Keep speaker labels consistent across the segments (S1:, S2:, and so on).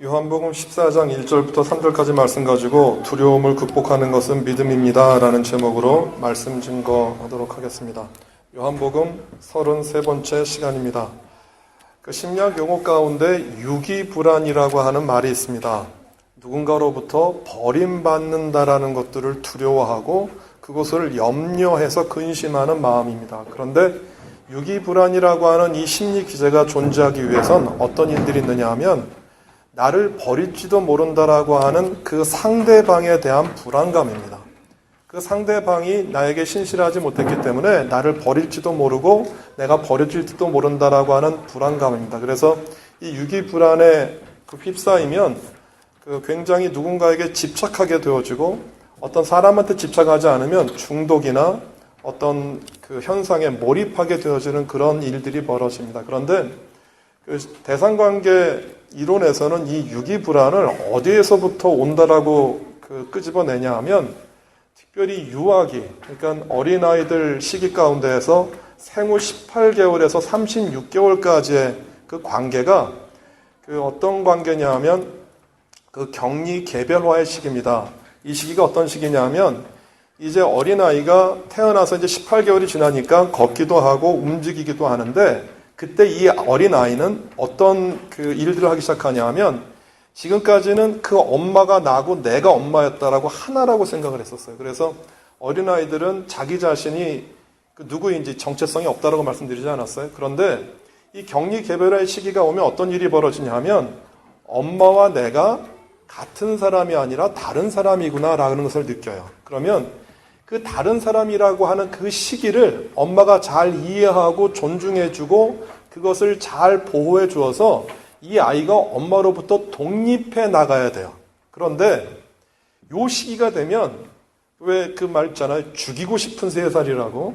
S1: 요한복음 14장 1절부터 3절까지 말씀 가지고 두려움을 극복하는 것은 믿음입니다 라는 제목으로 말씀 증거하도록 하겠습니다. 요한복음 33번째 시간입니다. 그 심리학 용어 가운데 유기불안이라고 하는 말이 있습니다. 누군가로부터 버림받는다라는 것들을 두려워하고 그것을 염려해서 근심하는 마음입니다. 그런데 유기불안이라고 하는 이 심리 기제가 존재하기 위해선 어떤 일들이 있느냐 하면 나를 버릴지도 모른다라고 하는 그 상대방에 대한 불안감입니다. 그 상대방이 나에게 신실하지 못했기 때문에 나를 버릴지도 모르고 내가 버려질지도 모른다라고 하는 불안감입니다. 그래서 이 유기불안에 휩싸이면 굉장히 누군가에게 집착하게 되어지고 어떤 사람한테 집착하지 않으면 중독이나 어떤 그 현상에 몰입하게 되어지는 그런 일들이 벌어집니다. 그런데 그 대상관계 이론에서는 이 유기불안을 어디에서부터 온다라고 끄집어내냐 하면 특별히 유아기, 그러니까 어린아이들 시기 가운데에서 생후 18개월에서 36개월까지의 그 관계가 어떤 관계냐 하면 그 격리 개별화의 시기입니다. 이 시기가 어떤 시기냐 하면 이제 어린아이가 태어나서 이제 18개월이 지나니까 걷기도 하고 움직이기도 하는데 그때 이 어린아이는 어떤 그 일들을 하기 시작하냐 하면 지금까지는 그 엄마가 나고 내가 엄마였다라고 하나라고 생각을 했었어요. 그래서 어린아이들은 자기 자신이 그 누구인지 정체성이 없다라고 말씀드리지 않았어요. 그런데 이 격리 개별화의 시기가 오면 어떤 일이 벌어지냐 하면 엄마와 내가 같은 사람이 아니라 다른 사람이구나라는 것을 느껴요. 그러면 그 다른 사람이라고 하는 그 시기를 엄마가 잘 이해하고 존중해주고 그것을 잘 보호해 주어서 이 아이가 엄마로부터 독립해 나가야 돼요. 그런데 요 시기가 되면 왜 그 말 있잖아요. 죽이고 싶은 3살이라고.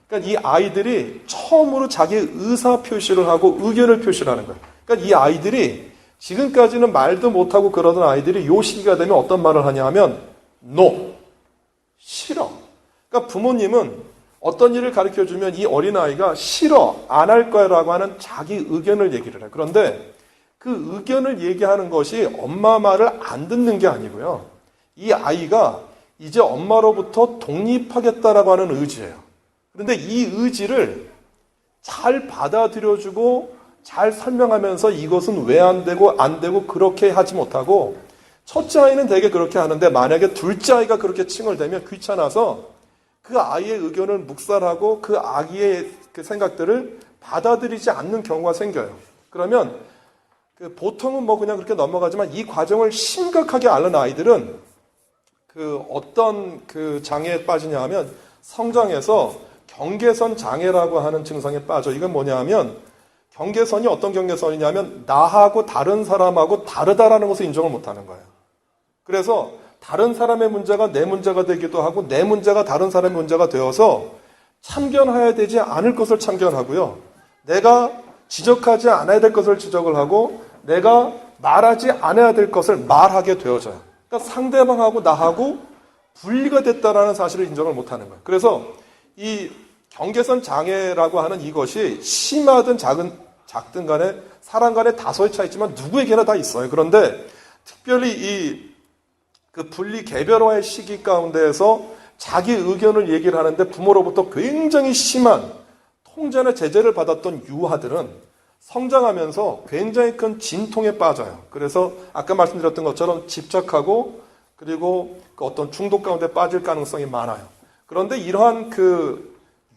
S1: 그러니까 이 아이들이 처음으로 자기의 의사 표시를 하고 의견을 표시하는 거예요. 그러니까 이 아이들이 지금까지는 말도 못하고 그러던 아이들이 요 시기가 되면 어떤 말을 하냐 하면 No. 싫어. 그러니까 부모님은 어떤 일을 가르쳐주면 이 어린아이가 싫어, 안 할 거야 라고 하는 자기 의견을 얘기를 해요. 그런데 그 의견을 얘기하는 것이 엄마 말을 안 듣는 게 아니고요. 이 아이가 이제 엄마로부터 독립하겠다라고 하는 의지예요. 그런데 이 의지를 잘 받아들여주고 잘 설명하면서 이것은 왜 안 되고 그렇게 하지 못하고 첫째 아이는 되게 그렇게 하는데 만약에 둘째 아이가 그렇게 칭얼대면 귀찮아서 그 아이의 의견을 묵살하고 그 아기의 그 생각들을 받아들이지 않는 경우가 생겨요. 그러면 보통은 뭐 그냥 그렇게 넘어가지만 이 과정을 심각하게 앓는 아이들은 어떤 장애에 빠지냐 하면 성장에서 경계선 장애라고 하는 증상에 빠져. 이건 뭐냐 하면 경계선이 어떤 경계선이냐면 나하고 다른 사람하고 다르다라는 것을 인정을 못하는 거예요. 그래서 다른 사람의 문제가 내 문제가 되기도 하고 내 문제가 다른 사람의 문제가 되어서 참견해야 되지 않을 것을 참견하고요. 내가 지적하지 않아야 될 것을 지적을 하고 내가 말하지 않아야 될 것을 말하게 되어져요. 그러니까 상대방하고 나하고 분리가 됐다라는 사실을 인정을 못하는 거예요. 그래서 이 경계선 장애라고 하는 이것이 심하든 작든 간에 사람 간에 다소의 차이지만 누구에게나 다 있어요. 그런데 특별히 그 분리 개별화의 시기 가운데에서 자기 의견을 얘기를 하는데 부모로부터 굉장히 심한 통제나 제재를 받았던 유아들은 성장하면서 굉장히 큰 진통에 빠져요. 그래서 아까 말씀드렸던 것처럼 집착하고 그리고 그 어떤 중독 가운데 빠질 가능성이 많아요. 그런데 이러한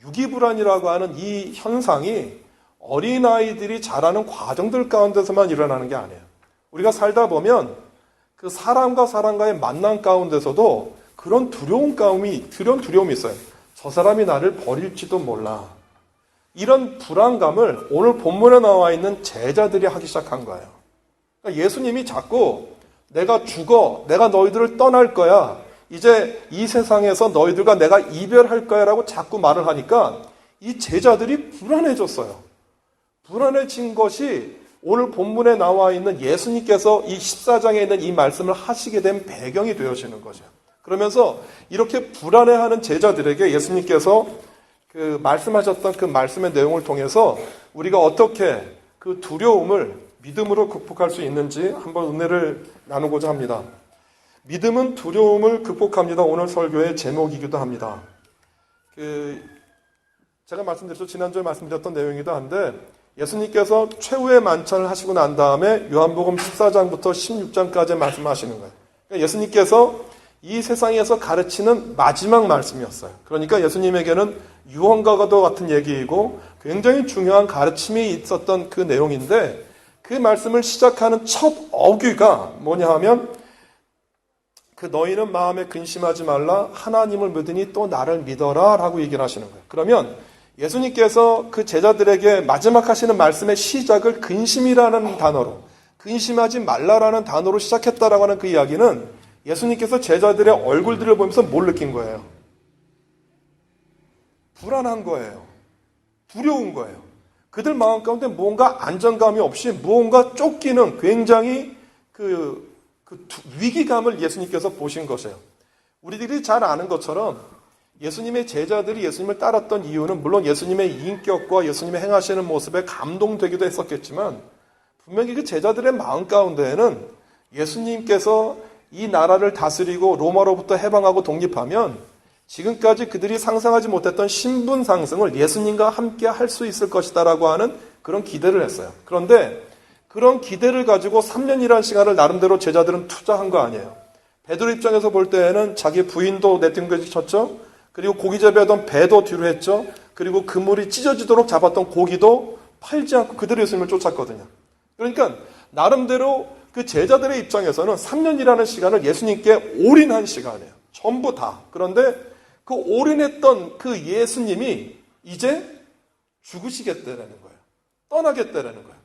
S1: 유기불안이라고 하는 이 현상이 어린아이들이 자라는 과정들 가운데서만 일어나는 게 아니에요. 우리가 살다 보면 그 사람과 사람과의 만남 가운데서도 그런 두려움이 있어요. 저 사람이 나를 버릴지도 몰라. 이런 불안감을 오늘 본문에 나와 있는 제자들이 하기 시작한 거예요. 그러니까 예수님이 자꾸 내가 죽어, 내가 너희들을 떠날 거야. 이제 이 세상에서 너희들과 내가 이별할 거야 라고 자꾸 말을 하니까 이 제자들이 불안해졌어요. 불안해진 것이 오늘 본문에 나와 있는 예수님께서 이 14장에 있는 이 말씀을 하시게 된 배경이 되어지는 거죠. 그러면서 이렇게 불안해하는 제자들에게 예수님께서 말씀하셨던 그 말씀의 내용을 통해서 우리가 어떻게 그 두려움을 믿음으로 극복할 수 있는지 한번 은혜를 나누고자 합니다. 믿음은 두려움을 극복합니다. 오늘 설교의 제목이기도 합니다. 제가 말씀드렸죠. 지난주에 말씀드렸던 내용이기도 한데 예수님께서 최후의 만찬을 하시고 난 다음에 요한복음 14장부터 16장까지 말씀하시는 거예요. 그러니까 예수님께서 이 세상에서 가르치는 마지막 말씀이었어요. 그러니까 예수님에게는 유언과도 같은 얘기이고 굉장히 중요한 가르침이 있었던 그 내용인데 그 말씀을 시작하는 첫 어귀가 뭐냐 하면 그 너희는 마음에 근심하지 말라 하나님을 믿으니 또 나를 믿어라 라고 얘기를 하시는 거예요. 그러면 예수님께서 그 제자들에게 마지막 하시는 말씀의 시작을 근심이라는 단어로 근심하지 말라라는 단어로 시작했다라고 하는 그 이야기는 예수님께서 제자들의 얼굴들을 보면서 뭘 느낀 거예요? 불안한 거예요. 두려운 거예요. 그들 마음 가운데 무언가 안정감이 없이 무언가 쫓기는 굉장히 위기감을 예수님께서 보신 것이에요. 우리들이 잘 아는 것처럼 예수님의 제자들이 예수님을 따랐던 이유는 물론 예수님의 인격과 예수님의 행하시는 모습에 감동되기도 했었겠지만 분명히 그 제자들의 마음 가운데에는 예수님께서 이 나라를 다스리고 로마로부터 해방하고 독립하면 지금까지 그들이 상상하지 못했던 신분 상승을 예수님과 함께 할 수 있을 것이다라고 하는 그런 기대를 했어요. 그런데 그런 기대를 가지고 3년이라는 시간을 나름대로 제자들은 투자한 거 아니에요. 베드로 입장에서 볼 때에는 자기 부인도 내팽개쳤죠. 그리고 고기 재배하던 배도 뒤로 했죠. 그리고 그물이 찢어지도록 잡았던 고기도 팔지 않고 그들의 예수님을 쫓았거든요. 그러니까 나름대로 그 제자들의 입장에서는 3년이라는 시간을 예수님께 올인한 시간이에요. 전부 다. 그런데 그 올인했던 그 예수님이 이제 죽으시겠다라는 거예요. 떠나겠다라는 거예요.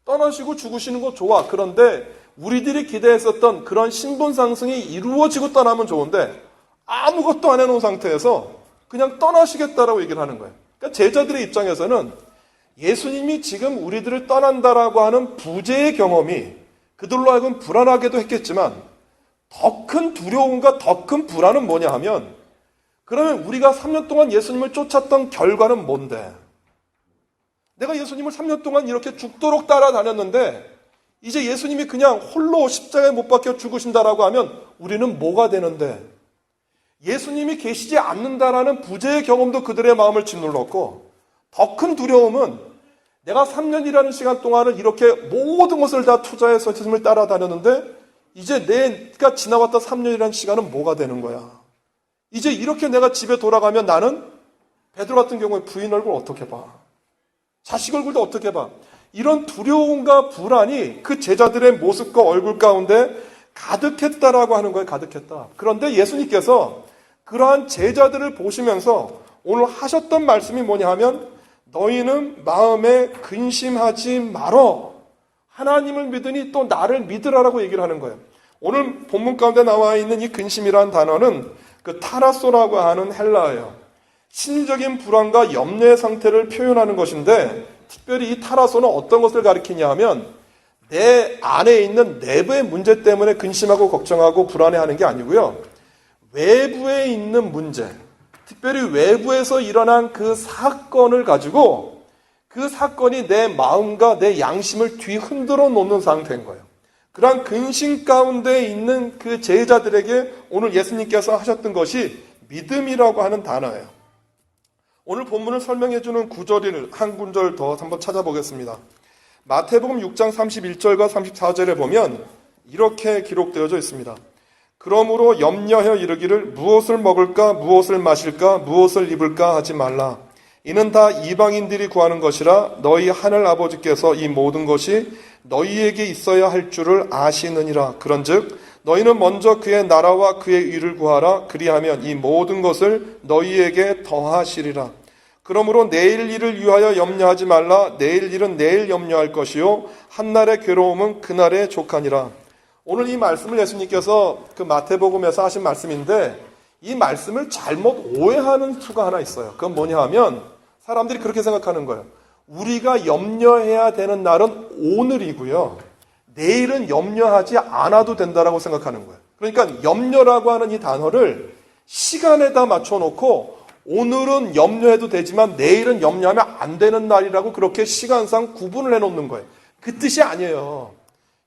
S1: 떠나시고 죽으시는 거 좋아. 그런데 우리들이 기대했었던 그런 신분 상승이 이루어지고 떠나면 좋은데 아무것도 안 해놓은 상태에서 그냥 떠나시겠다라고 얘기를 하는 거예요. 그러니까 제자들의 입장에서는 예수님이 지금 우리들을 떠난다라고 하는 부재의 경험이 그들로 하여금 불안하게도 했겠지만 더 큰 두려움과 더 큰 불안은 뭐냐 하면 그러면 우리가 3년 동안 예수님을 쫓았던 결과는 뭔데? 내가 예수님을 3년 동안 이렇게 죽도록 따라다녔는데 이제 예수님이 그냥 홀로 십자가에 못 박혀 죽으신다라고 하면 우리는 뭐가 되는데? 예수님이 계시지 않는다라는 부재의 경험도 그들의 마음을 짓눌렀고 더 큰 두려움은 내가 3년이라는 시간 동안은 이렇게 모든 것을 다 투자해서 예수님을 따라다녔는데 이제 내가 지나왔던 3년이라는 시간은 뭐가 되는 거야? 이제 이렇게 내가 집에 돌아가면 나는 베드로 같은 경우에 부인 얼굴 어떻게 봐? 자식 얼굴도 어떻게 봐? 이런 두려움과 불안이 그 제자들의 모습과 얼굴 가운데 가득했다라고 하는 거예요. 가득했다. 그런데 예수님께서 그러한 제자들을 보시면서 오늘 하셨던 말씀이 뭐냐 하면 너희는 마음에 근심하지 말어. 하나님을 믿으니 또 나를 믿으라라고 얘기를 하는 거예요. 오늘 본문 가운데 나와 있는 이 근심이라는 단어는 그 타라소라고 하는 헬라어예요. 심리적인 불안과 염려의 상태를 표현하는 것인데 특별히 이 타라소는 어떤 것을 가리키냐 하면 내 안에 있는 내부의 문제 때문에 근심하고 걱정하고 불안해하는 게 아니고요. 외부에 있는 문제, 특별히 외부에서 일어난 그 사건을 가지고 그 사건이 내 마음과 내 양심을 뒤흔들어 놓는 상태인 거예요. 그러한 근심 가운데 있는 그 제자들에게 오늘 예수님께서 하셨던 것이 믿음이라고 하는 단어예요. 오늘 본문을 설명해 주는 구절을 한 구절 더 한번 찾아보겠습니다. 마태복음 6장 31절과 34절에 보면 이렇게 기록되어져 있습니다. 그러므로 염려하여 이르기를 무엇을 먹을까 무엇을 마실까 무엇을 입을까 하지 말라. 이는 다 이방인들이 구하는 것이라 너희 하늘 아버지께서 이 모든 것이 너희에게 있어야 할 줄을 아시느니라. 그런즉 너희는 먼저 그의 나라와 그의 의를 구하라. 그리하면 이 모든 것을 너희에게 더하시리라. 그러므로 내일 일을 위하여 염려하지 말라. 내일 일은 내일 염려할 것이요 한날의 괴로움은 그날의 족하니라. 오늘 이 말씀을 예수님께서 그 마태복음에서 하신 말씀인데 이 말씀을 잘못 오해하는 수가 하나 있어요. 그건 뭐냐 하면 사람들이 그렇게 생각하는 거예요. 우리가 염려해야 되는 날은 오늘이고요. 내일은 염려하지 않아도 된다라고 생각하는 거예요. 그러니까 염려라고 하는 이 단어를 시간에다 맞춰놓고 오늘은 염려해도 되지만 내일은 염려하면 안 되는 날이라고 그렇게 시간상 구분을 해놓는 거예요. 그 뜻이 아니에요.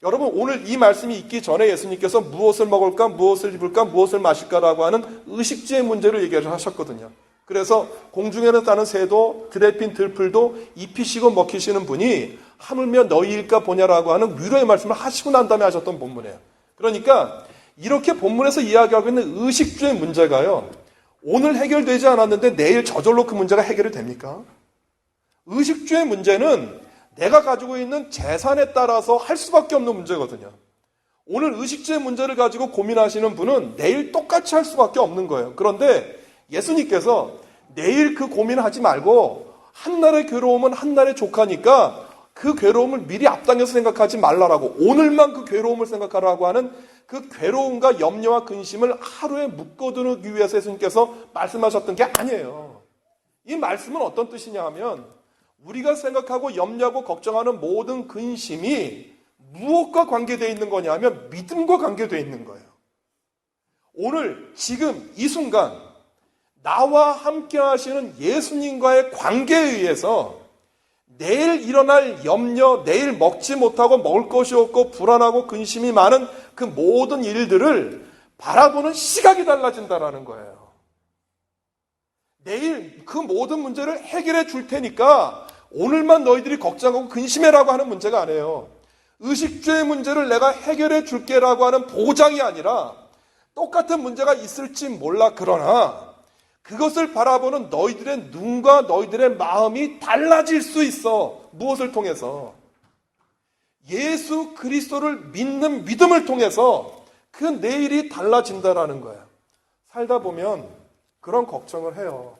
S1: 여러분, 오늘 이 말씀이 있기 전에 예수님께서 무엇을 먹을까, 무엇을 입을까, 무엇을 마실까라고 하는 의식주의 문제를 얘기를 하셨거든요. 그래서 공중에는 따는 새도 드레핀 들풀도 입히시고 먹히시는 분이 하물며 너희일까 보냐라고 하는 위로의 말씀을 하시고 난 다음에 하셨던 본문이에요. 그러니까 이렇게 본문에서 이야기하고 있는 의식주의 문제가요, 오늘 해결되지 않았는데 내일 저절로 그 문제가 해결이 됩니까? 의식주의 문제는 내가 가지고 있는 재산에 따라서 할 수밖에 없는 문제거든요. 오늘 의식주의 문제를 가지고 고민하시는 분은 내일 똑같이 할 수밖에 없는 거예요. 그런데 예수님께서 내일 그 고민하지 말고 한날의 괴로움은 한날의 조카니까 그 괴로움을 미리 앞당겨서 생각하지 말라라고, 오늘만 그 괴로움을 생각하라고 하는 그 괴로움과 염려와 근심을 하루에 묶어두기 위해서 예수님께서 말씀하셨던 게 아니에요. 이 말씀은 어떤 뜻이냐 하면 우리가 생각하고 염려하고 걱정하는 모든 근심이 무엇과 관계되어 있는 거냐 하면 믿음과 관계되어 있는 거예요. 오늘 지금 이 순간 나와 함께 하시는 예수님과의 관계에 의해서 내일 일어날 염려, 내일 먹지 못하고 먹을 것이 없고 불안하고 근심이 많은 그 모든 일들을 바라보는 시각이 달라진다는 거예요. 내일 그 모든 문제를 해결해 줄 테니까 오늘만 너희들이 걱정하고 근심해라고 하는 문제가 아니에요. 의식주의 문제를 내가 해결해 줄게라고 하는 보장이 아니라 똑같은 문제가 있을지 몰라, 그러나 그것을 바라보는 너희들의 눈과 너희들의 마음이 달라질 수 있어. 무엇을 통해서? 예수 그리스도를 믿는 믿음을 통해서 그 내일이 달라진다라는 거예요. 살다 보면 그런 걱정을 해요.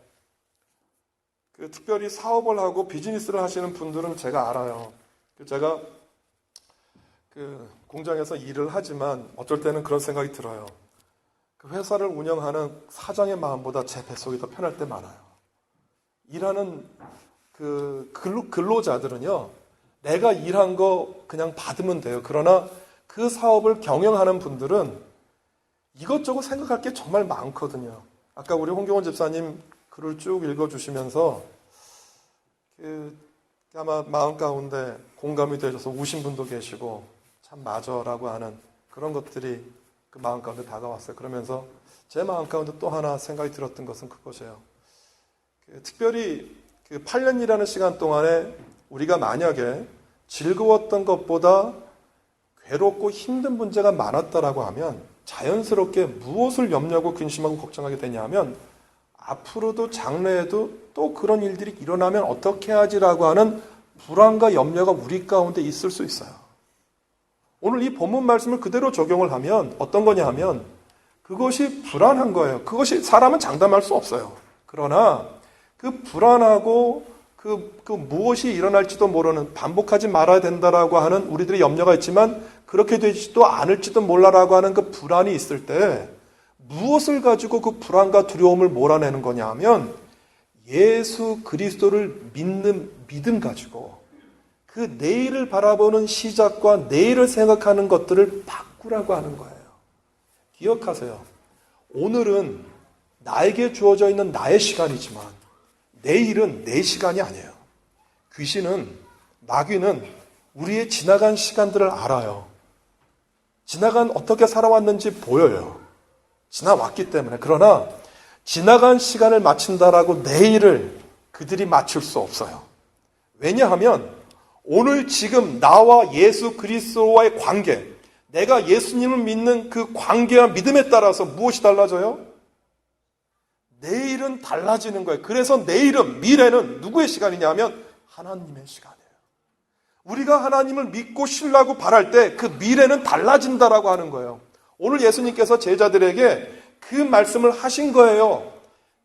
S1: 특별히 사업을 하고 비즈니스를 하시는 분들은 제가 알아요. 제가 공장에서 일을 하지만 어쩔 때는 그런 생각이 들어요. 그 회사를 운영하는 사장의 마음보다 제 뱃속이 더 편할 때 많아요. 일하는 근로자들은요, 내가 일한 거 그냥 받으면 돼요. 그러나 그 사업을 경영하는 분들은 이것저것 생각할 게 정말 많거든요. 아까 우리 홍경원 집사님 글을 쭉 읽어주시면서 아마 마음 가운데 공감이 되셔서 우신 분도 계시고 참 맞아라고 하는 그런 것들이 그 마음 가운데 다가왔어요. 그러면서 제 마음 가운데 또 하나 생각이 들었던 것은 그것이에요. 특별히 8년이라는 시간 동안에 우리가 만약에 즐거웠던 것보다 괴롭고 힘든 문제가 많았다라고 하면 자연스럽게 무엇을 염려하고 근심하고 걱정하게 되냐 하면 앞으로도 장래에도 또 그런 일들이 일어나면 어떻게 하지라고 하는 불안과 염려가 우리 가운데 있을 수 있어요. 오늘 이 본문 말씀을 그대로 적용을 하면 어떤 거냐 하면 그것이 불안한 거예요. 그것이 사람은 장담할 수 없어요. 그러나 그 불안하고 그 무엇이 일어날지도 모르는, 반복하지 말아야 된다라고 하는 우리들의 염려가 있지만 그렇게 되지도 않을지도 몰라라고 하는 그 불안이 있을 때 무엇을 가지고 그 불안과 두려움을 몰아내는 거냐 하면 예수 그리스도를 믿는 믿음 가지고 그 내일을 바라보는 시작과 내일을 생각하는 것들을 바꾸라고 하는 거예요. 기억하세요. 오늘은 나에게 주어져 있는 나의 시간이지만 내일은 내 시간이 아니에요. 귀신은, 마귀는 우리의 지나간 시간들을 알아요. 지나간 어떻게 살아왔는지 보여요. 지나왔기 때문에. 그러나 지나간 시간을 맞춘다라고 내일을 그들이 맞출 수 없어요. 왜냐하면 오늘 지금 나와 예수 그리스도와의 관계, 내가 예수님을 믿는 그 관계와 믿음에 따라서 무엇이 달라져요? 내일은 달라지는 거예요. 그래서 내일은, 미래는 누구의 시간이냐 하면 하나님의 시간이에요. 우리가 하나님을 믿고 신뢰하고 바랄 때 그 미래는 달라진다라고 하는 거예요. 오늘 예수님께서 제자들에게 그 말씀을 하신 거예요.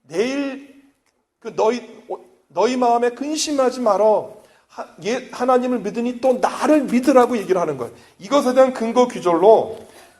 S1: 내일 너희 마음에 근심하지 말어. 하나님을 믿으니 또 나를 믿으라고 얘기를 하는 거예요. 이것에 대한 근거 귀절로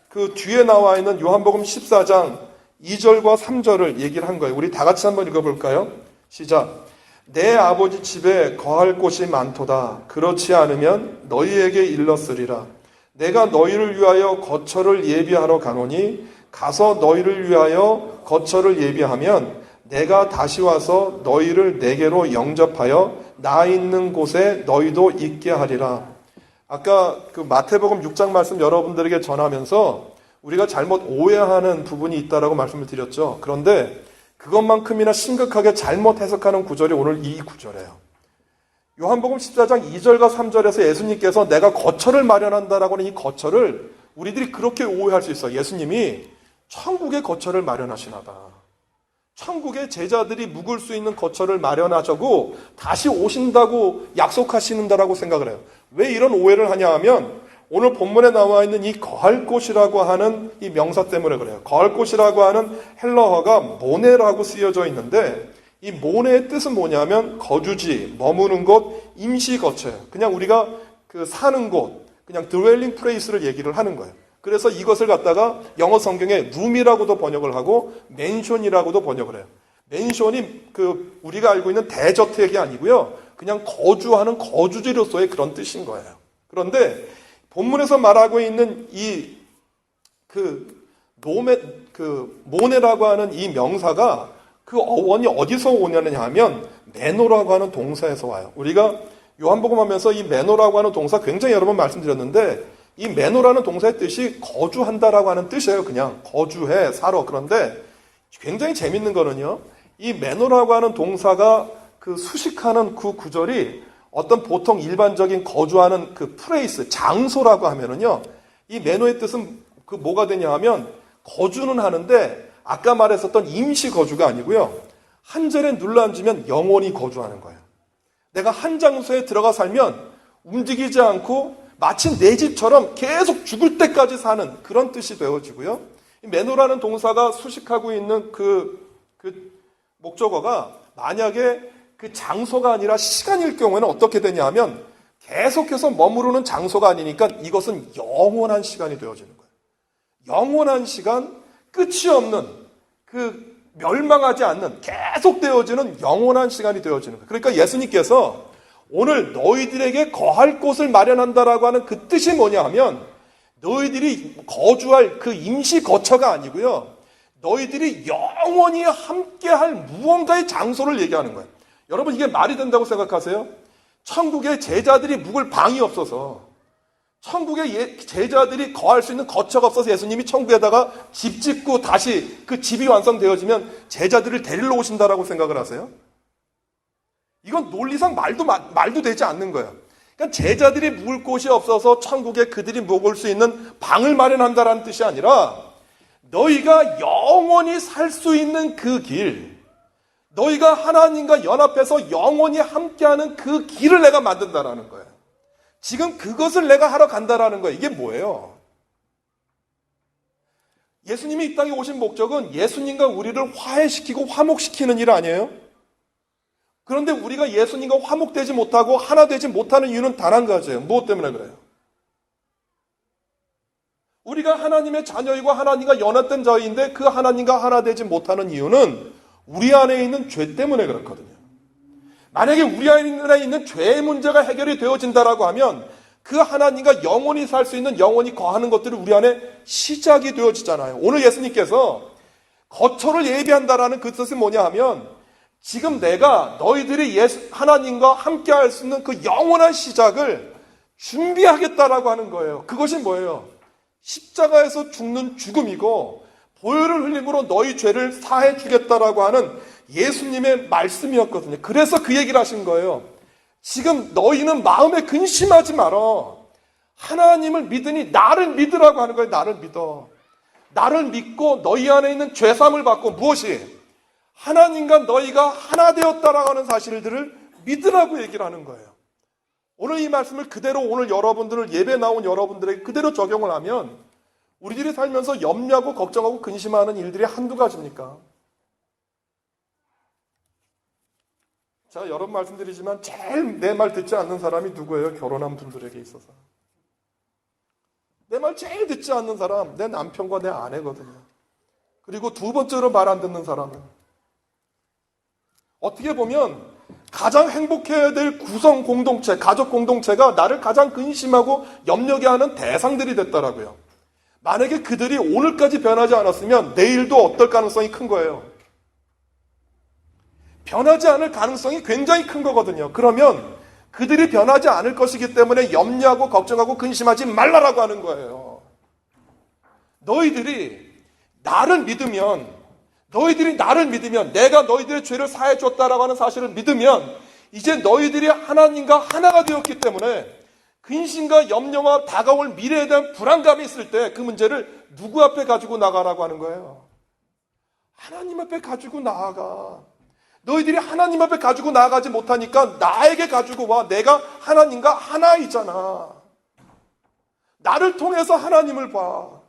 S1: 그 뒤에 나와 있는 요한복음 14장 2절과 3절을 얘기를 한 거예요. 우리 다 같이 한번 읽어볼까요? 시작. 내 아버지 집에 거할 곳이 많도다. 그렇지 않으면 너희에게 일렀으리라. 내가 너희를 위하여 거처를 예비하러 가노니 가서 너희를 위하여 거처를 예비하면 내가 다시 와서 너희를 내게로 영접하여 나 있는 곳에 너희도 있게 하리라. 아까 그 마태복음 6장 말씀 여러분들에게 전하면서 우리가 잘못 오해하는 부분이 있다라고 말씀을 드렸죠. 그런데 그것만큼이나 심각하게 잘못 해석하는 구절이 오늘 이 구절이에요. 요한복음 14장 2절과 3절에서 예수님께서 내가 거처를 마련한다라고 하는 이 거처를 우리들이 그렇게 오해할 수 있어요. 예수님이 천국의 거처를 마련하시나다. 천국의 제자들이 묵을 수 있는 거처를 마련하자고 다시 오신다고 약속하시는다라고 생각을 해요. 왜 이런 오해를 하냐 하면 오늘 본문에 나와 있는 이 거할 곳이라고 하는 이 명사 때문에 그래요. 거할 곳이라고 하는 헬라어가 모네라고 쓰여져 있는데 이 모네의 뜻은 뭐냐면 거주지, 머무는 곳, 임시 거처예요. 그냥 우리가 그 사는 곳, 그냥 dwelling place를 얘기를 하는 거예요. 그래서 이것을 갖다가 영어 성경에 룸이라고도 번역을 하고 맨션이라고도 번역을 해요. 맨션이 그 우리가 알고 있는 대저택이 아니고요. 그냥 거주하는 거주지로서의 그런 뜻인 거예요. 그런데 본문에서 말하고 있는 이 모네라고 하는 이 명사가 그 어원이 어디서 오냐냐 하면 매노라고 하는 동사에서 와요. 우리가 요한복음 하면서 이 매노라고 하는 동사 굉장히 여러 번 말씀드렸는데 이 매노라는 동사의 뜻이 거주한다라고 하는 뜻이에요. 그냥 거주해, 살아. 그런데 굉장히 재밌는 거는요. 이 매노라고 하는 동사가 그 수식하는 그 구절이 어떤 보통 일반적인 거주하는 그 플레이스, 장소라고 하면은요. 이 매노의 뜻은 그 뭐가 되냐 하면 거주는 하는데 아까 말했었던 임시 거주가 아니고요. 한 절에 눌러앉으면 영원히 거주하는 거예요. 내가 한 장소에 들어가 살면 움직이지 않고 마치 내 집처럼 계속 죽을 때까지 사는 그런 뜻이 되어지고요. 이 매노라는 동사가 수식하고 있는 그 목적어가 만약에 그 장소가 아니라 시간일 경우에는 어떻게 되냐 하면 계속해서 머무르는 장소가 아니니까 이것은 영원한 시간이 되어지는 거예요. 영원한 시간, 끝이 없는 그 멸망하지 않는 계속 되어지는 영원한 시간이 되어지는 거예요. 그러니까 예수님께서 오늘 너희들에게 거할 곳을 마련한다라고 하는 그 뜻이 뭐냐 하면 너희들이 거주할 그 임시 거처가 아니고요. 너희들이 영원히 함께할 무언가의 장소를 얘기하는 거예요. 여러분 이게 말이 된다고 생각하세요? 천국에 제자들이 묵을 방이 없어서 천국에 제자들이 거할 수 있는 거처가 없어서 예수님이 천국에다가 집 짓고 다시 그 집이 완성되어지면 제자들을 데리러 오신다라고 생각을 하세요? 이건 논리상 말도 되지 않는 거예요. 그러니까 제자들이 묵을 곳이 없어서 천국에 그들이 묵을 수 있는 방을 마련한다라는 뜻이 아니라 너희가 영원히 살 수 있는 그 길, 너희가 하나님과 연합해서 영원히 함께하는 그 길을 내가 만든다라는 거예요. 지금 그것을 내가 하러 간다라는 거예요. 이게 뭐예요? 예수님이 이 땅에 오신 목적은 예수님과 우리를 화해시키고 화목시키는 일 아니에요? 그런데 우리가 예수님과 화목되지 못하고 하나 되지 못하는 이유는 단 한 가지예요. 무엇 때문에 그래요? 우리가 하나님의 자녀이고 하나님과 연합된 자인데 그 하나님과 하나 되지 못하는 이유는 우리 안에 있는 죄 때문에 그렇거든요. 만약에 우리 안에 있는 죄의 문제가 해결이 되어진다라고 하면 그 하나님과 영원히 살 수 있는 영원히 거하는 것들이 우리 안에 시작이 되어지잖아요. 오늘 예수님께서 거처를 예비한다라는 그 뜻은 뭐냐 하면 지금 내가 너희들이 하나님과 함께 할 수 있는 그 영원한 시작을 준비하겠다라고 하는 거예요. 그것이 뭐예요? 십자가에서 죽는 죽음이고 보혈을 흘림으로 너희 죄를 사해 주겠다라고 하는 예수님의 말씀이었거든요. 그래서 그 얘기를 하신 거예요. 지금 너희는 마음에 근심하지 말어. 하나님을 믿으니 나를 믿으라고 하는 거예요. 나를 믿어. 나를 믿고 너희 안에 있는 죄사함을 받고 무엇이? 하나님과 너희가 하나 되었다라고 하는 사실들을 믿으라고 얘기를 하는 거예요. 오늘 이 말씀을 그대로 오늘 여러분들을 예배 나온 여러분들에게 그대로 적용을 하면 우리들이 살면서 염려하고 걱정하고 근심하는 일들이 한두 가지입니까? 제가 여러 번 말씀드리지만 제일 내 말 듣지 않는 사람이 누구예요? 결혼한 분들에게 있어서. 내 말 제일 듣지 않는 사람, 내 남편과 내 아내거든요. 그리고 두 번째로 말 안 듣는 사람은 어떻게 보면 가장 행복해야 될 구성 공동체, 가족 공동체가 나를 가장 근심하고 염려게 하는 대상들이 됐더라고요. 만약에 그들이 오늘까지 변하지 않았으면 내일도 어떨 가능성이 큰 거예요. 변하지 않을 가능성이 굉장히 큰 거거든요. 그러면 그들이 변하지 않을 것이기 때문에 염려하고 걱정하고 근심하지 말라라고 하는 거예요. 너희들이 나를 믿으면, 내가 너희들의 죄를 사해 줬다라고 하는 사실을 믿으면 이제 너희들이 하나님과 하나가 되었기 때문에 근심과 염려와 다가올 미래에 대한 불안감이 있을 때 그 문제를 누구 앞에 가지고 나가라고 하는 거예요? 하나님 앞에 가지고 나아가. 너희들이 하나님 앞에 가지고 나아가지 못하니까 나에게 가지고 와. 내가 하나님과 하나이잖아. 나를 통해서 하나님을 봐.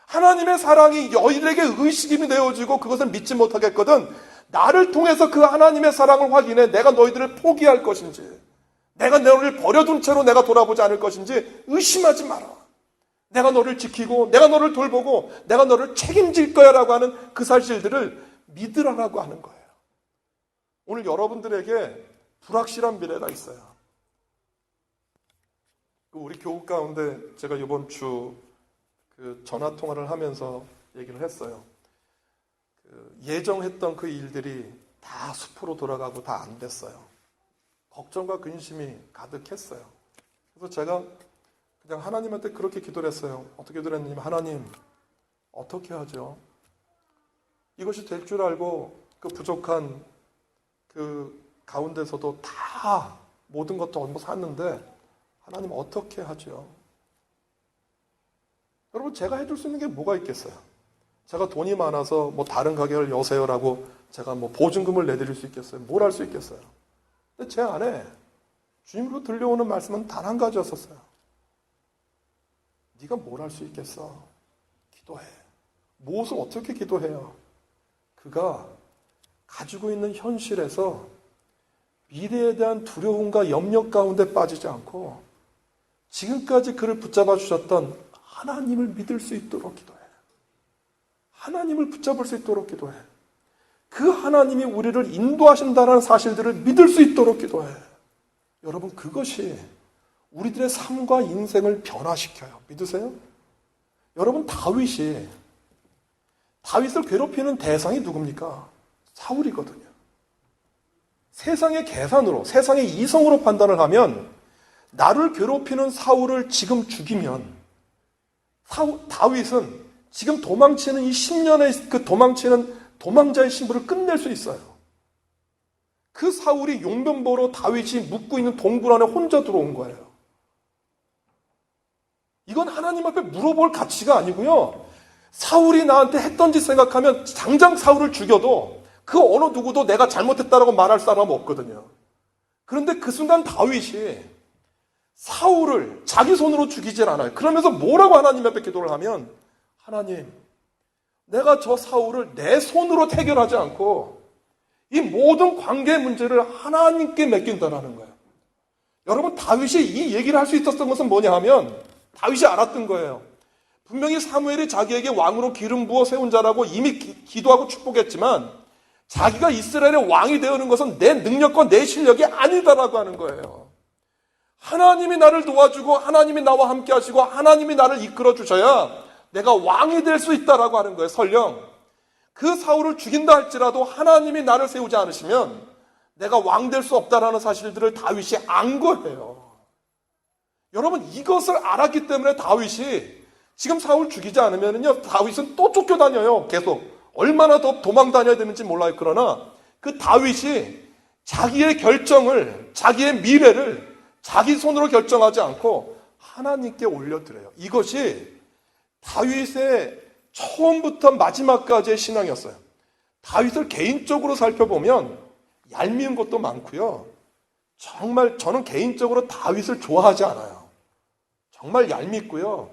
S1: 하나님의 사랑이 너희들에게 의식임이 되어지고 그것을 믿지 못하겠거든. 나를 통해서 그 하나님의 사랑을 확인해. 내가 너희들을 포기할 것인지, 내가 너를 버려둔 채로 내가 돌아보지 않을 것인지 의심하지 마라. 내가 너를 지키고 내가 너를 돌보고 내가 너를 책임질 거야 라고 하는 그 사실들을 믿으라라고 하는 거예요. 오늘 여러분들에게 불확실한 미래가 있어요. 우리 교우 가운데 제가 이번 주 전화 통화를 하면서 얘기를 했어요. 예정했던 그 일들이 다 수포로 돌아가고 다 안 됐어요. 걱정과 근심이 가득했어요. 그래서 제가 그냥 하나님한테 그렇게 기도를 했어요. 어떻게 기도했냐면, 하나님, 어떻게 하죠? 이것이 될 줄 알고 그 부족한 그 가운데서도 다 모든 것도 전부 샀는데 하나님 어떻게 하죠? 여러분, 제가 해줄 수 있는 게 뭐가 있겠어요? 제가 돈이 많아서 뭐 다른 가게를 여세요라고 제가 뭐 보증금을 내드릴 수 있겠어요? 뭘 할 수 있겠어요? 근데 제 안에 주님으로 들려오는 말씀은 단 한 가지였었어요. 네가 뭘 할 수 있겠어? 기도해. 무엇을 어떻게 기도해요? 그가 가지고 있는 현실에서 미래에 대한 두려움과 염려 가운데 빠지지 않고 지금까지 그를 붙잡아 주셨던 하나님을 믿을 수 있도록 기도해. 하나님을 붙잡을 수 있도록 기도해. 그 하나님이 우리를 인도하신다는 사실들을 믿을 수 있도록 기도해. 여러분, 그것이 우리들의 삶과 인생을 변화시켜요. 믿으세요? 여러분, 다윗을 괴롭히는 대상이 누굽니까? 사울이거든요. 세상의 계산으로, 세상의 이성으로 판단을 하면 나를 괴롭히는 사울을 지금 죽이면 다윗은 지금 도망치는 이 10년의 그 도망자의 신분을 끝낼 수 있어요. 그 사울이 용변보로 다윗이 묵고 있는 동굴 안에 혼자 들어온 거예요. 이건 하나님 앞에 물어볼 가치가 아니고요. 사울이 나한테 했던 짓 생각하면 당장 사울을 죽여도 그 어느 누구도 내가 잘못했다라고 말할 사람은 없거든요. 그런데 그 순간 다윗이 사울을 자기 손으로 죽이질 않아요. 그러면서 뭐라고 하나님 앞에 기도를 하면, 하나님, 내가 저 사울을 내 손으로 해결하지 않고 이 모든 관계의 문제를 하나님께 맡긴다라는 거예요. 여러분, 다윗이 이 얘기를 할 수 있었던 것은 뭐냐 하면 다윗이 알았던 거예요. 분명히 사무엘이 자기에게 왕으로 기름 부어 세운 자라고 이미 기도하고 축복했지만 자기가 이스라엘의 왕이 되는 것은 내 능력과 내 실력이 아니다라고 하는 거예요. 하나님이 나를 도와주고 하나님이 나와 함께 하시고 하나님이 나를 이끌어 주셔야 내가 왕이 될 수 있다라고 하는 거예요. 설령 그 사울을 죽인다 할지라도 하나님이 나를 세우지 않으시면 내가 왕 될 수 없다라는 사실들을 다윗이 안 거예요. 여러분, 이것을 알았기 때문에 다윗이 지금 사울 죽이지 않으면요, 다윗은 또 쫓겨다녀요. 계속. 얼마나 더 도망 다녀야 되는지 몰라요. 그러나 그 다윗이 자기의 결정을, 자기의 미래를 자기 손으로 결정하지 않고 하나님께 올려드려요. 이것이 다윗의 처음부터 마지막까지의 신앙이었어요. 다윗을 개인적으로 살펴보면 얄미운 것도 많고요. 정말 저는 개인적으로 다윗을 좋아하지 않아요. 정말 얄밉고요.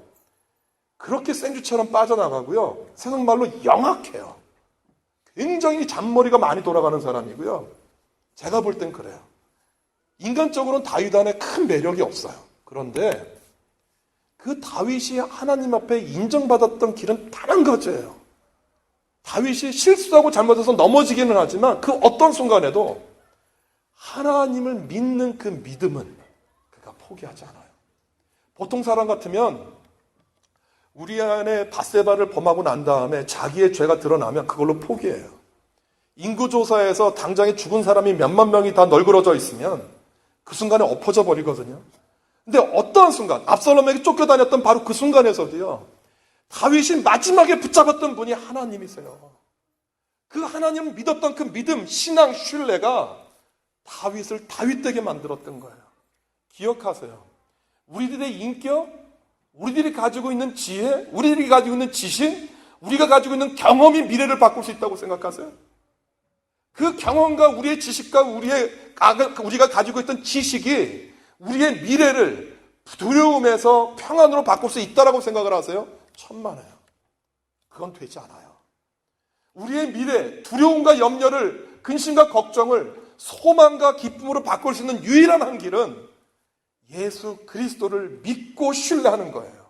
S1: 그렇게 생쥐처럼 빠져나가고요. 세상 말로 영악해요. 굉장히 잔머리가 많이 돌아가는 사람이고요. 제가 볼 땐 그래요. 인간적으로는 다윗 안에 큰 매력이 없어요. 그런데 그 다윗이 하나님 앞에 인정받았던 길은 단 한 가지예요. 다윗이 실수하고 잘못해서 넘어지기는 하지만 그 어떤 순간에도 하나님을 믿는 그 믿음은 그가 포기하지 않아요. 보통 사람 같으면 우리 안에 밧세바를 범하고 난 다음에 자기의 죄가 드러나면 그걸로 포기해요. 인구조사에서 당장에 죽은 사람이 몇만 명이 다 널브러져 있으면 그 순간에 엎어져 버리거든요. 근데 어떠한 순간, 압살롬에게 쫓겨다녔던 바로 그 순간에서도요, 다윗이 마지막에 붙잡았던 분이 하나님이세요. 그 하나님을 믿었던 그 믿음, 신앙, 신뢰가 다윗을 다윗되게 만들었던 거예요. 기억하세요. 우리들의 인격, 우리들이 가지고 있는 지혜, 우리들이 가지고 있는 지식, 우리가 가지고 있는 경험이 미래를 바꿀 수 있다고 생각하세요? 그 경험과 우리의 지식과 우리가 가지고 있던 지식이 우리의 미래를 두려움에서 평안으로 바꿀 수 있다고 생각을 하세요? 천만에요. 그건 되지 않아요. 우리의 미래, 두려움과 염려를, 근심과 걱정을 소망과 기쁨으로 바꿀 수 있는 유일한 한 길은 예수 그리스도를 믿고 신뢰하는 거예요.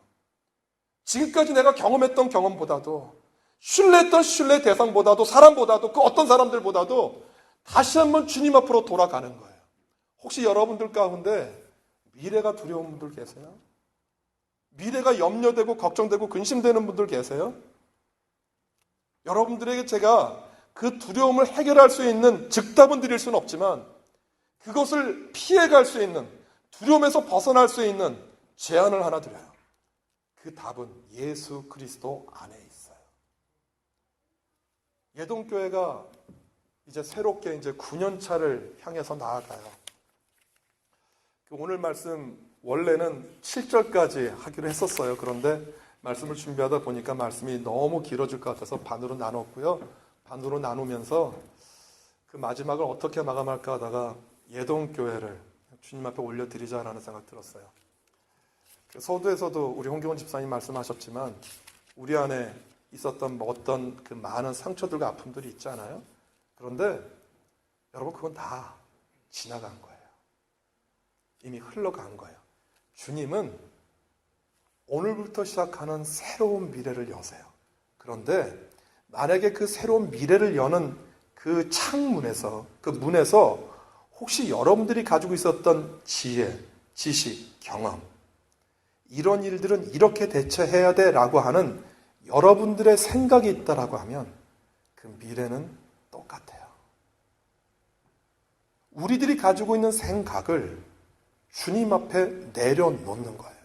S1: 지금까지 내가 경험했던 경험보다도, 신뢰했던 신뢰 대상보다도, 사람보다도, 그 어떤 사람들보다도 다시 한번 주님 앞으로 돌아가는 거예요. 혹시 여러분들 가운데 미래가 두려운 분들 계세요? 미래가 염려되고 걱정되고 근심되는 분들 계세요? 여러분들에게 제가 그 두려움을 해결할 수 있는 즉답은 드릴 수는 없지만 그것을 피해갈 수 있는, 두려움에서 벗어날 수 있는 제안을 하나 드려요. 그 답은 예수 그리스도 안에 있어요. 예동교회가 이제 새롭게 이제 9년차를 향해서 나아가요. 오늘 말씀 원래는 7절까지 하기로 했었어요. 그런데 말씀을 준비하다 보니까 말씀이 너무 길어질 것 같아서 반으로 나눴고요. 반으로 나누면서 그 마지막을 어떻게 마감할까 하다가 예동교회를 주님 앞에 올려드리자라는 생각 들었어요. 서두에서도 우리 홍경원 집사님 말씀하셨지만 우리 안에 있었던 어떤 그 많은 상처들과 아픔들이 있잖아요. 그런데 여러분 그건 다 지나간 거예요. 이미 흘러간 거예요. 주님은 오늘부터 시작하는 새로운 미래를 여세요. 그런데 만약에 그 새로운 미래를 여는 그 창문에서, 그 문에서 혹시 여러분들이 가지고 있었던 지혜, 지식, 경험, 이런 일들은 이렇게 대처해야 돼 라고 하는 여러분들의 생각이 있다라고 하면 그 미래는 똑같아요. 우리들이 가지고 있는 생각을 주님 앞에 내려놓는 거예요.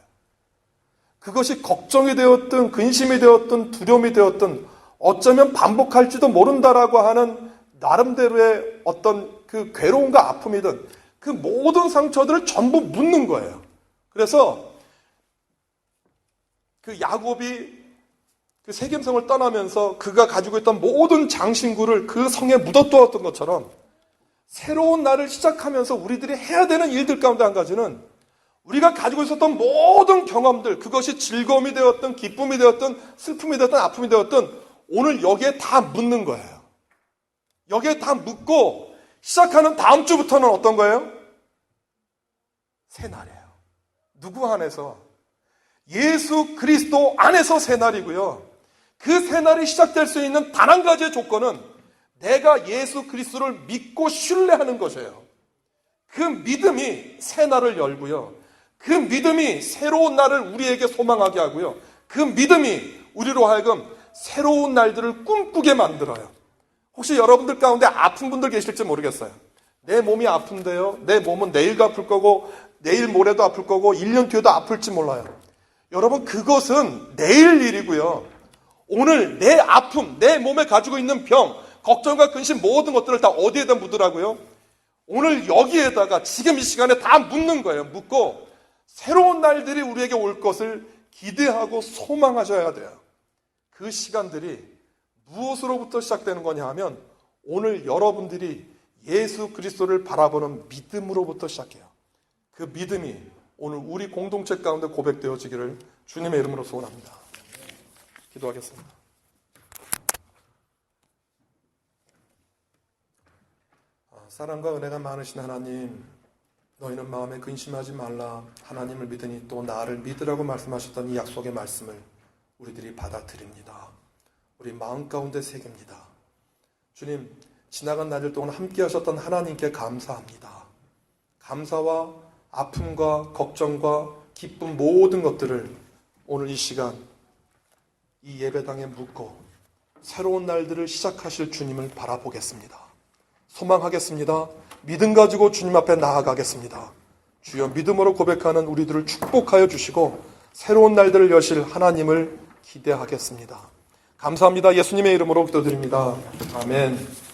S1: 그것이 걱정이 되었든 근심이 되었든 두려움이 되었든 어쩌면 반복할지도 모른다라고 하는 나름대로의 어떤 그 괴로움과 아픔이든 그 모든 상처들을 전부 묻는 거예요. 그래서 그 야곱이 그 세겜성을 떠나면서 그가 가지고 있던 모든 장신구를 그 성에 묻어두었던 것처럼 새로운 날을 시작하면서 우리들이 해야 되는 일들 가운데 한 가지는 우리가 가지고 있었던 모든 경험들, 그것이 즐거움이 되었든 기쁨이 되었든 슬픔이 되었든 아픔이 되었든 오늘 여기에 다 묻는 거예요. 여기에 다 묻고 시작하는 다음 주부터는 어떤 거예요? 새 날이에요. 누구 안에서? 예수 그리스도 안에서 새 날이고요. 그 새 날이 시작될 수 있는 단 한 가지의 조건은 내가 예수 그리스도를 믿고 신뢰하는 것이에요. 그 믿음이 새 날을 열고요. 그 믿음이 새로운 날을 우리에게 소망하게 하고요. 그 믿음이 우리로 하여금 새로운 날들을 꿈꾸게 만들어요. 혹시 여러분들 가운데 아픈 분들 계실지 모르겠어요. 내 몸이 아픈데요. 내 몸은 내일도 아플 거고 내일 모레도 아플 거고 1년 뒤에도 아플지 몰라요. 여러분 그것은 내일 일이고요. 오늘 내 아픔, 내 몸에 가지고 있는 병, 걱정과 근심 모든 것들을 다 어디에다 묻으라고요? 오늘 여기에다가 지금 이 시간에 다 묻는 거예요. 묻고 새로운 날들이 우리에게 올 것을 기대하고 소망하셔야 돼요. 그 시간들이 무엇으로부터 시작되는 거냐 하면 오늘 여러분들이 예수 그리스도를 바라보는 믿음으로부터 시작해요. 그 믿음이 오늘 우리 공동체 가운데 고백되어지기를 주님의 이름으로 소원합니다. 기도하겠습니다. 사랑과 은혜가 많으신 하나님, 너희는 마음에 근심하지 말라. 하나님을 믿으니 또 나를 믿으라고 말씀하셨던 이 약속의 말씀을 우리들이 받아들입니다. 우리 마음 가운데 새깁니다. 주님, 지나간 날들 동안 함께 하셨던 하나님께 감사합니다. 감사와 아픔과 걱정과 기쁨 모든 것들을 오늘 이 시간 이 예배당에 묻고 새로운 날들을 시작하실 주님을 바라보겠습니다. 소망하겠습니다. 믿음 가지고 주님 앞에 나아가겠습니다. 주여 믿음으로 고백하는 우리들을 축복하여 주시고 새로운 날들을 여실 하나님을 기대하겠습니다. 감사합니다. 예수님의 이름으로 기도드립니다. 아멘.